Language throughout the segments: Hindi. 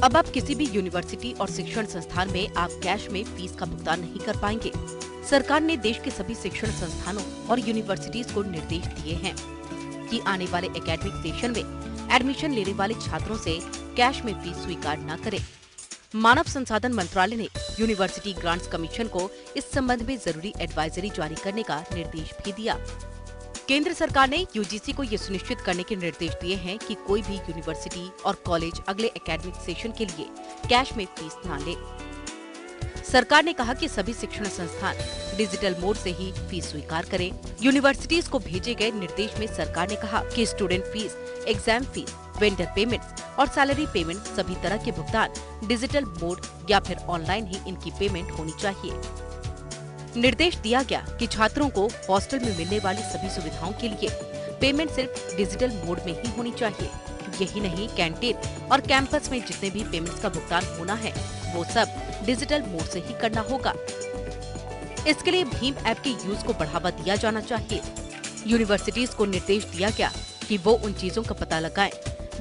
अब आप किसी भी यूनिवर्सिटी और शिक्षण संस्थान में आप कैश में फीस का भुगतान नहीं कर पाएंगे। सरकार ने देश के सभी शिक्षण संस्थानों और यूनिवर्सिटीज को निर्देश दिए हैं कि आने वाले एकेडमिक सेशन में एडमिशन लेने वाले छात्रों से कैश में फीस स्वीकार न करें। मानव संसाधन मंत्रालय ने यूनिवर्सिटी ग्रांट्स कमीशन को इस संबंध में जरूरी एडवाइजरी जारी करने का निर्देश भी दिया। केंद्र सरकार ने यूजीसी को ये सुनिश्चित करने के निर्देश दिए हैं कि कोई भी यूनिवर्सिटी और कॉलेज अगले एकेडमिक सेशन के लिए कैश में फीस न ले। सरकार ने कहा कि सभी शिक्षण संस्थान डिजिटल मोड से ही फीस स्वीकार करें। यूनिवर्सिटीज को भेजे गए निर्देश में सरकार ने कहा कि student fees, exam fees, vendor payments और सैलरी पेमेंट सभी तरह के भुगतान डिजिटल मोड या फिर ऑनलाइन ही इनकी पेमेंट होनी चाहिए। निर्देश दिया गया कि छात्रों को हॉस्टल में मिलने वाली सभी सुविधाओं के लिए पेमेंट सिर्फ डिजिटल मोड में ही होनी चाहिए। यही नहीं, कैंटीन और कैंपस में जितने भी पेमेंट्स का भुगतान होना है वो सब डिजिटल मोड से ही करना होगा। इसके लिए भीम ऐप के यूज को बढ़ावा दिया जाना चाहिए। यूनिवर्सिटीज को निर्देश दिया गया कि वो उन चीजों का पता लगाएं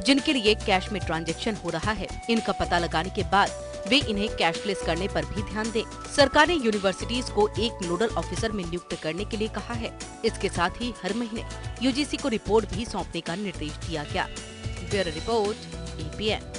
जिनके लिए कैश में ट्रांजैक्शन हो रहा है। इनका पता लगाने के बाद वे इन्हें कैशलेस करने पर भी ध्यान दें। सरकार ने यूनिवर्सिटीज को एक नोडल ऑफिसर में नियुक्त करने के लिए कहा है। इसके साथ ही हर महीने यूजीसी को रिपोर्ट भी सौंपने का निर्देश दिया गया। Bureau report, APN।